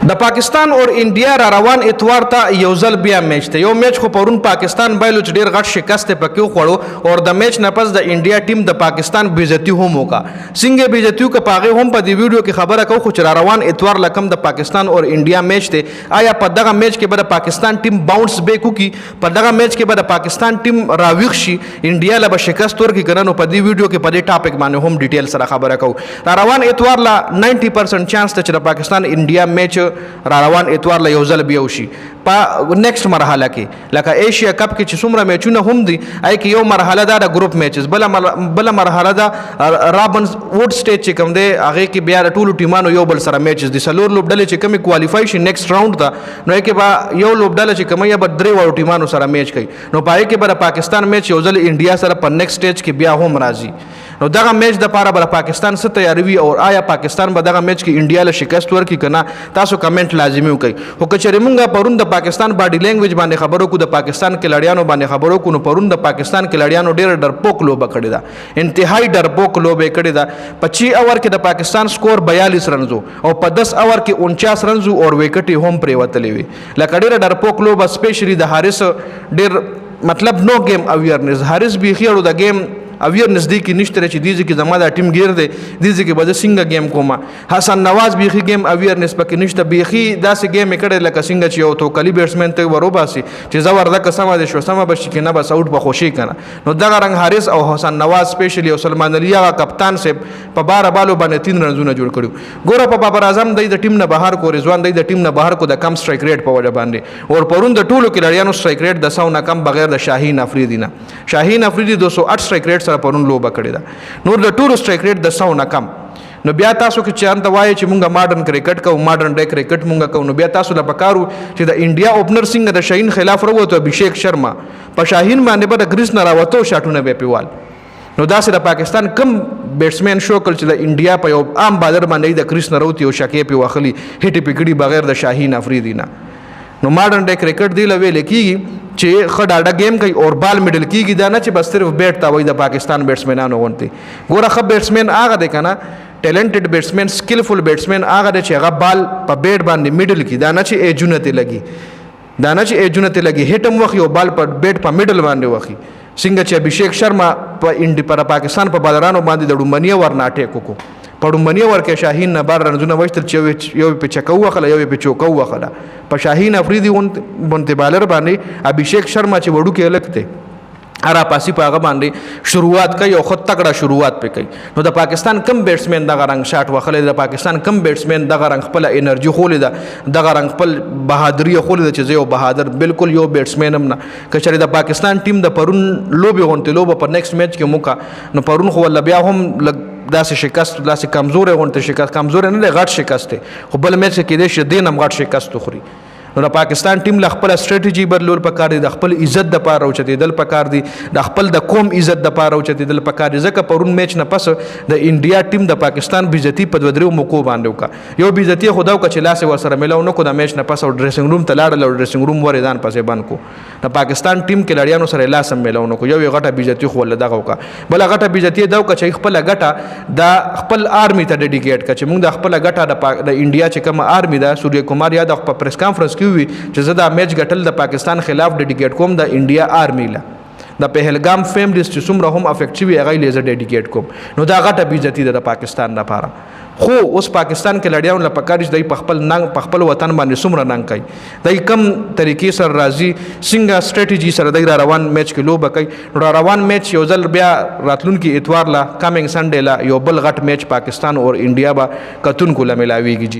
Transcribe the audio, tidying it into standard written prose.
د پاکستان اور انډیا را روان اتوار ته یو ځل بیا میچ ته یو میچ خو پرون پاکستان بایلو چې ډیر غټ شکست پکې خوړو او د میچ نه پس د انډیا ټیم د پاکستان بیزتی هم وکا څنګه بیزتیو که پاغه هم په دې ویډیو کې خبره کو خو چې را روان اتوار لکم د پاکستان اور انډیا میچ ته آیا په دغه میچ کې به د پاکستان ټیم باونس بیک وکي په دغه میچ کې به د پاکستان ټیم راویښ شي انډیا له شکست ورکړي کنه نو په دې ویډیو کې په دې ټاپک باندې هم ډیټیل سره خبره کو را روان اتوار لا 90% چانس ته چې د پاکستان انډیا میچ را روان اتوار له یو ځل بیا وشي په نیکسټ مرحله کې لکه ایشیا کپ کې چې څومره میچونه هم دي آی کې یو مرحله دا د ګروپ میچز بل مرحله دا رابنز ووډ سټیج چې کوم دی هغه کې بیا د ټولو ټیمانو یو بل سره میچز دي څلور لوبډلې چې کومې کوالیفای شي نیکسټ راوند ته نو کې به یو لوبډله چې کومه یا به درې وړو ټیمانو سره میچ کوي نو پای کې به د پاکستان میچ یو ځل انډیا سره په نیکسټ سټیج کې بیا هم راځي نو دغه میچ د پاره به پاکستان څه تیاری وي او آیا پاکستان به دغه میچ کې انډیا له شکست ورکړي کنه تاسو کمنټ لازمي وکړئ خو کچې مونږه پرون د پاکستان باډي لینګویج باندې خبرو کو د پاکستان کلاډیانو باندې خبرو کو نو پرون د پاکستان کلاډیانو ډېر ډرپوک لوبه کړې ده انتهایی ډرپوک لوبه کړې ده په 6 اوور کې د پاکستان سکور 42 رنزو او په 10 اوور کې 49 رنزو او وکټي هم پرې وتلې وي لکه ډېر ډرپوک لوبه سپیشلی د حارث ډېر مطلب نو گیم اویرنس حارث بيخيړو د گیم اویرنس دی کې نشته چې دیږي کې زما د ټیم گیر دی دیږي کې به څنګه گیم کومه حسن نواز بیخي گیم اویرنس پکې نشته بیخي داسې گیم کړي لکه څنګه چې یو توکلی بیټسمن ته وروباسي چې زور د قسمه د شو سمه بشي کې نه بس اوټ به خوشي کنه نو دغه رنګ حارث او حسن نواز سپیشلی او سلمان علي هغه کپتان سیب په 12 بالو باندې 3 رنزونه جوړ کړو ګوره په بابر اعظم د ټیم نه بهر کو رضوان د ټیم نه بهر کو د کم سټرایک ریټ په وجه باندې او پرون د ټولو کې لړیانو سټرایک ریټ د 100 نه کم بغیر د شاهین افریدي نه شاهین افریدي 208 سټرایک ریټ سره پرون لوبه کړې ده نور د ټولو سټرایک ریټ د 100 نه کم نو بیا تاسو کې چې انت وایي چې مونږه ماډرن کرکټ کوو ماډرن ډے کرکټ مونږه کوو نو بیا تاسو لا پکارو چې د انډیا اوپنر څنګه د شاهین خلاف وروته ابھیشیک شرما په شاهین باندې به د گریس نه راوته شاټونه به پیوال نو داسې د پاکستان کم بیټسمن شو کول چې د انډیا په یو عام بالر باندې د گریس نه راوتی او شکې په واخلي هټي پکړي بغیر د شاهین افریدي نه نو ماډرن ډے کرکټ دی لوي لیکيږي چې خډاډه گیم کوي اور بال میډل کیږي دا نه چې بس صرف بیټ تا وای د پاکستان بیټسمنانو غونټي ګوره خو بیټسمن هغه دی کنه ټیلنټډ بیټسمن سکلفل بیټسمن هغه دی چې هغه بال په بیټ باندې میډل کی دا نه چې ایجونه ته لګي دا نه چې ایجونه ته لګي هټم وخی او بال په بیټ په میډل باندې وخی څنګه چې ابھیشیک شرما په انډي پر پاکستان په بالرانو باندې د ډومنیا ورناټه کوکو په ډومنیا ورکه شاهین نه بار رنزونه وشتل چې یو په چکو وخله یو په چوکو وخله په شاهین افریدي بونته بالر باندې ابھیشیک شرما چې وړو کې لګته هر پاسي په هغه باندې شروعات کوي او خود تکړه شروعات پې کوي نو د پاکستان کم بیټسمن دغه رنګ شاټ وخلې د پاکستان کم بیټسمن دغه رنګ خپل انرژي خولې ده دغه رنګ خپل بهادری خولې ده چې یو بهادر بالکل یو بیټسمن هم نه کچره د پاکستان ټیم د پرون لوبي غونټه لوبه په نیکسټ میچ کې موکا نو پرون خو ول بیا هم داسې شکست داسې کمزورې غونټه شکست کمزورې نه غټ شکست خو بل میچ کې دې شه دینم غټ شکست خوري نو د پاکستان ټیم ل خپل سټریټیجی بدلول پکار دي د خپل عزت د پاره اوچتېدل پکار دي د خپل د قوم عزت د پاره اوچتېدل پکار دي ځکه پرون میچ نه پس د انډیا ټیم د پاکستان بیزتی په دوه درو موکو باندې وکا یو بیزتی خداو کا چې لاس ور سره ملاو نو کو د میچ نه پس او ډریسینګ روم ته لاړل او ډریسینګ روم ور ځان پسې باندې کو د پاکستان ټیم کې لړیانو سره لاس ملاو نو کو یو غټه بیزتی خو ول دغه وکا بل غټه بیزتی دا کا چې خپل غټه د خپل آرمی ته ډیډیکیټ کا چې موږ د خپل غټه د انډیا چې کوم آرمی دا سوریه کومار یاد په پریس کانفرنس کې وی چې زه دا میچ ګټل د پاکستان خلاف ډیډیکیټ کوم د انډیا آرمی له د پهلګام فیملیز چې څومره هم افیکټ شوي هغه لیزر ډیډیکیټ کوم نو دا غټه بیزتی د پاکستان لپاره خو اوس پاکستان کې لړیاو له پکارش د خپل ننګ په خپل وطن باندې څومره ننګ کوي د کم طریقې سره راځي څنګه سټریټیجی سره د روان میچ کې لوبه کوي نو روان میچ یو ځل بیا راتلونکي اتوار لا کمینګ سنډے لا یو بل غټ میچ پاکستان او انډیا با کتون کو لا ملاویږي